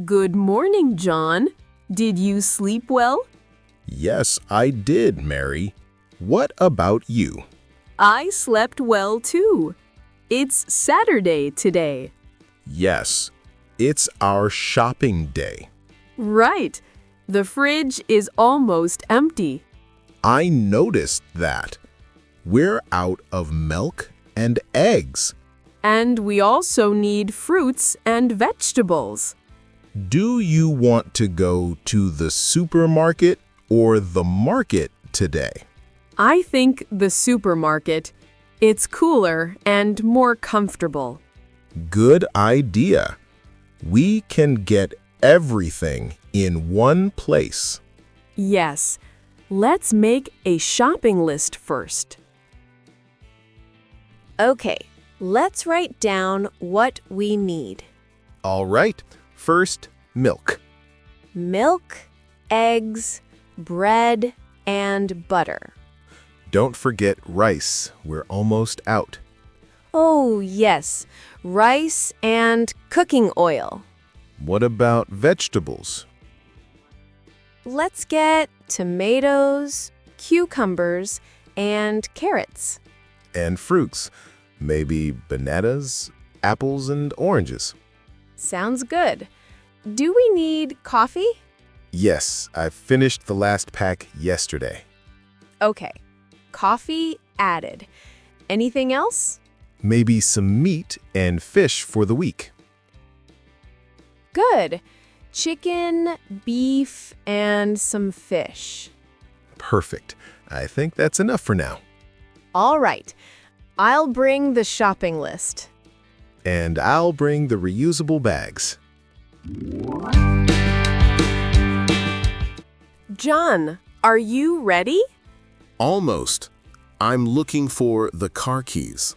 Good morning, John. Did you sleep well? Yes, I did, Mary. What about you? I slept well too. It's Saturday today. Yes, it's our shopping day. Right. The fridge is almost empty. I noticed that. We're out of milk and eggs. And we also need fruits and vegetables. Do you want to go to the supermarket or the market today? I think the supermarket. It's cooler and more comfortable. Good idea. We can get everything in one place. Yes. Let's make a shopping list first. Okay, let's write down what we need. All right. First, milk. Milk, eggs, bread, and butter. Don't forget rice. We're almost out. Oh, yes, rice and cooking oil. What about vegetables? Let's get tomatoes, cucumbers, and carrots. And fruits. Maybe bananas, apples, and oranges. Sounds good. Do we need coffee? Yes, I finished the last pack yesterday. Okay, coffee added. Anything else? Maybe some meat and fish for the week. Good. Chicken, beef, and some fish. Perfect. I think that's enough for now. All right. I'll bring the shopping list. And I'll bring the reusable bags. John, are you ready? Almost. I'm looking for the car keys.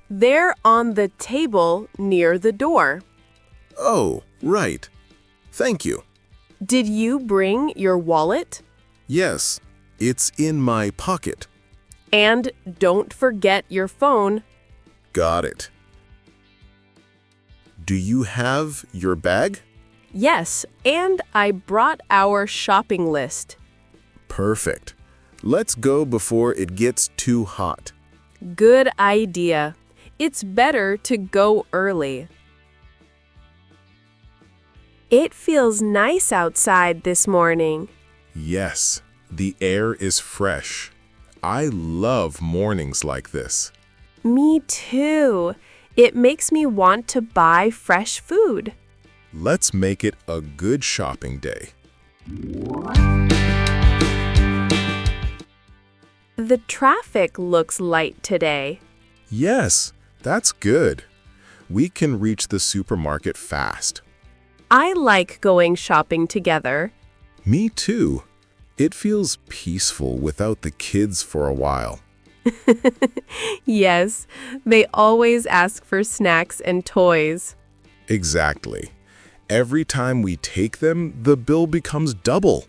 They're on the table near the door. Oh, right. Thank you. Did you bring your wallet? Yes, it's in my pocket. And don't forget your phone. Got it. Do you have your bag? Yes, and I brought our shopping list. Perfect. Let's go before it gets too hot. Good idea. It's better to go early. It feels nice outside this morning. Yes, the air is fresh. I love mornings like this. Me too. It makes me want to buy fresh food. Let's make it a good shopping day. The traffic looks light today. Yes, that's good. We can reach the supermarket fast. I like going shopping together. Me too. It feels peaceful without the kids for a while. Yes, they always ask for snacks and toys. Exactly. Every time we take them, the bill becomes double.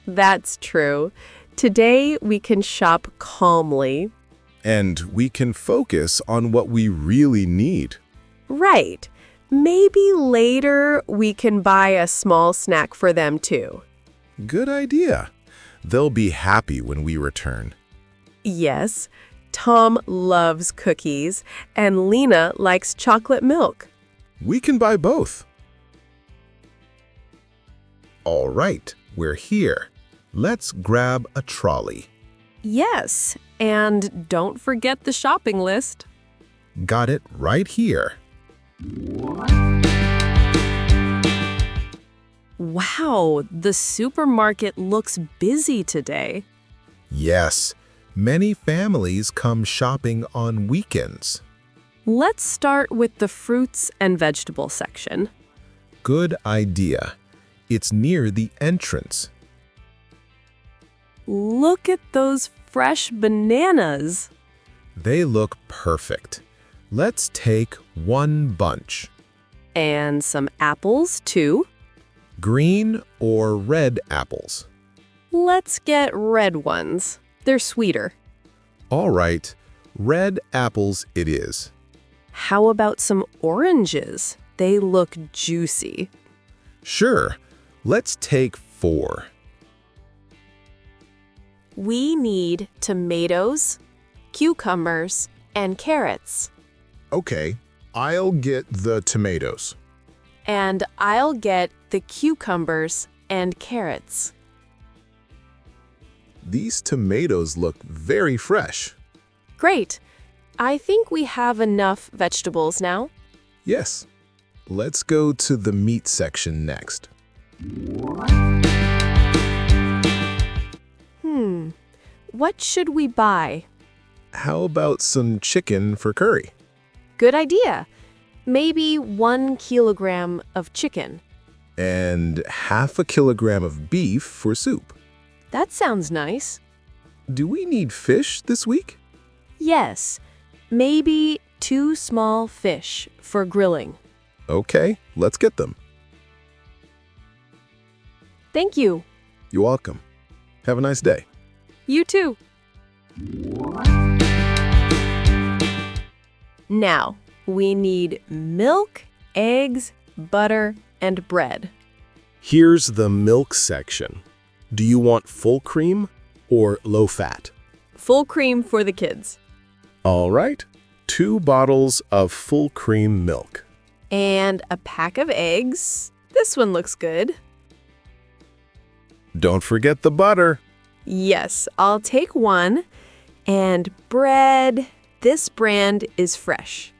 That's true. Today we can shop calmly. And we can focus on what we really need. Right. Maybe later we can buy a small snack for them too. Good idea. They'll be happy when we return. Yes, Tom loves cookies and Lena likes chocolate milk. We can buy both. All right, we're here. Let's grab a trolley. Yes, and don't forget the shopping list. Got it right here. Wow, the supermarket looks busy today. Yes, many families come shopping on weekends. Let's start with the fruits and vegetable section. Good idea. It's near the entrance. Look at those fresh bananas. They look perfect. Let's take one bunch. And some apples, too. Green or red apples? Let's get red ones. They're sweeter. All right, red apples it is. How about some oranges? They look juicy. Sure. Let's take 4. We need tomatoes, cucumbers, and carrots. Okay, I'll get the tomatoes. And I'll get the cucumbers and carrots. These tomatoes look very fresh. Great. I think we have enough vegetables now. Yes. Let's go to the meat section next. What should we buy? How about some chicken for curry? Good idea. Maybe 1 kilogram of chicken. And half a kilogram of beef for soup. That sounds nice. Do we need fish this week? Yes, maybe 2 small fish for grilling. Okay, let's get them. Thank you. You're welcome. Have a nice day. You too. Now, we need milk, eggs, butter, and bread. Here's the milk section. Do you want full cream or low fat? Full cream for the kids. All right, 2 bottles of full cream milk. And a pack of eggs. This one looks good. Don't forget the butter. Yes, I'll take 1. And bread. This brand is fresh.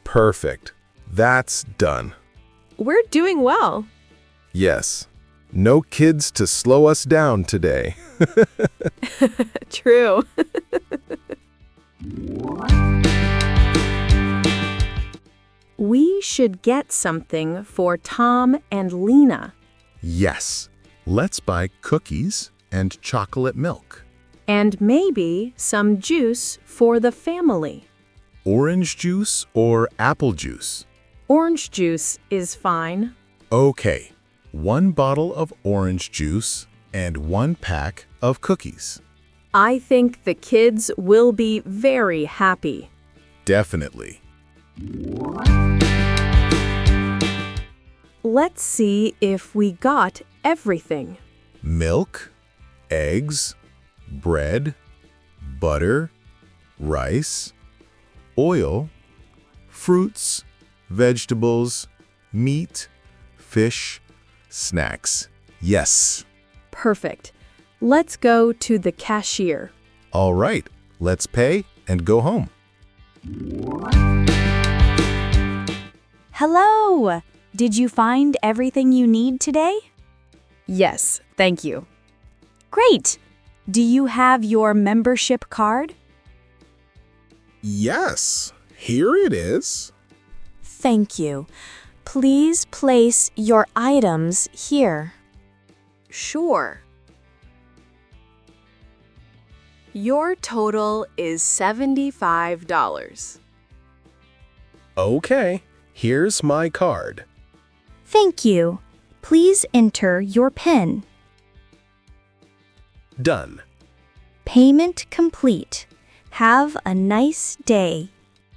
Perfect. That's done. We're doing well. Yes. No kids to slow us down today. True. We should get something for Tom and Lena. Yes. Let's buy cookies and chocolate milk. And maybe some juice for the family. Orange juice or apple juice? Orange juice is fine. Okay. 1 bottle of orange juice and 1 pack of cookies. I think the kids will be very happy. Definitely. Let's see if we got everything. Milk, eggs, bread, butter, rice, oil, fruits, vegetables, meat, fish, snacks. Yes. Perfect. Let's go to the cashier. All right. Let's pay and go home. Hello! Did you find everything you need today? Yes, thank you. Great! Do you have your membership card? Yes. Here it is. Thank you. Please place your items here. Sure. Your total is $75. Okay, here's my card. Thank you. Please enter your PIN. Done. Payment complete. Have a nice day.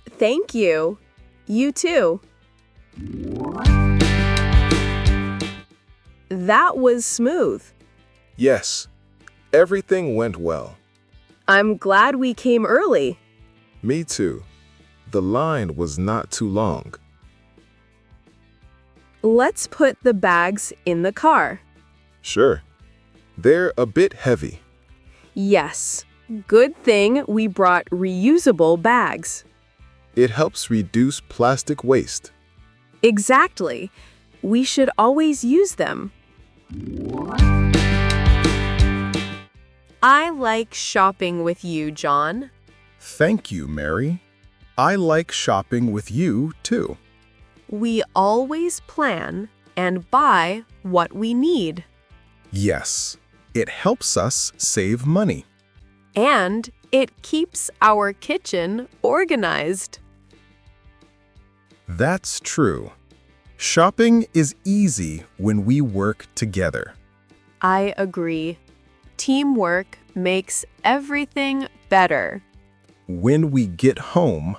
Thank you. You too. That was smooth. Yes. Everything went well. I'm glad we came early. Me too. The line was not too long. Let's put the bags in the car. Sure. They're a bit heavy. Yes. Good thing we brought reusable bags. It helps reduce plastic waste. Exactly. We should always use them. I like shopping with you, John. Thank you, Mary. I like shopping with you, too. We always plan and buy what we need. Yes, it helps us save money. And it keeps our kitchen organized. That's true. Shopping is easy when we work together. I agree. Teamwork makes everything better. When we get home,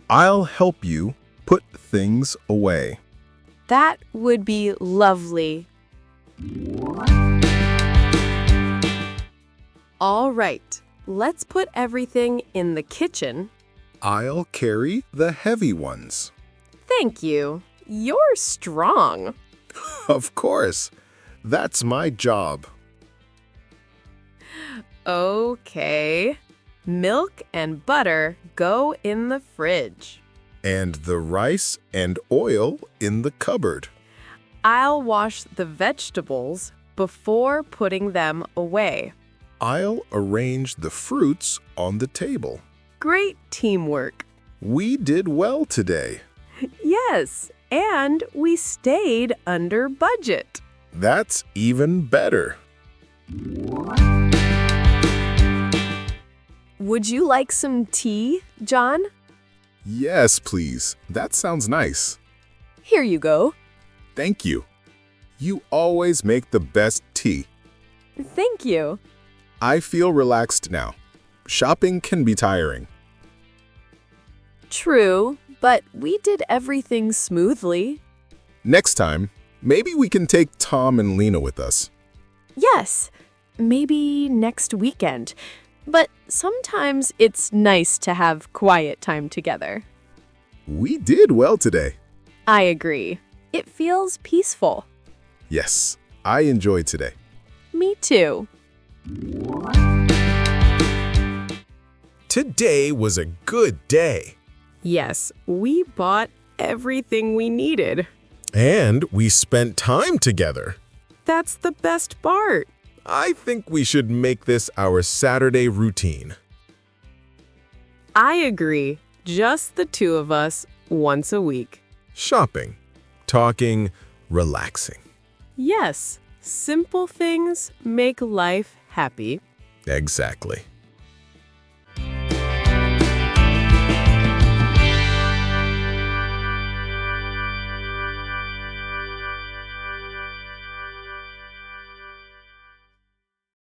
I'll help you put things away. That would be lovely. All right, let's put everything in the kitchen. I'll carry the heavy ones. Thank you. You're strong. Of course. That's my job. Okay. Milk and butter go in the fridge. And the rice and oil in the cupboard. I'll wash the vegetables before putting them away. I'll arrange the fruits on the table. Great teamwork. We did well today. Yes, and we stayed under budget. That's even better. Would you like some tea, John? Yes, please. That sounds nice. Here you go. Thank you. You always make the best tea. Thank you. I feel relaxed now. Shopping can be tiring. True, but we did everything smoothly. Next time, maybe we can take Tom and Lena with us. Yes, maybe next weekend. But sometimes it's nice to have quiet time together. We did well today. I agree. It feels peaceful. Yes, I enjoyed today. Me too. Today was a good day. Yes, we bought everything we needed. And we spent time together. That's the best part. I think we should make this our Saturday routine. I agree. Just the two of us once a week. Shopping, talking, relaxing. Yes, simple things make life happy. Exactly.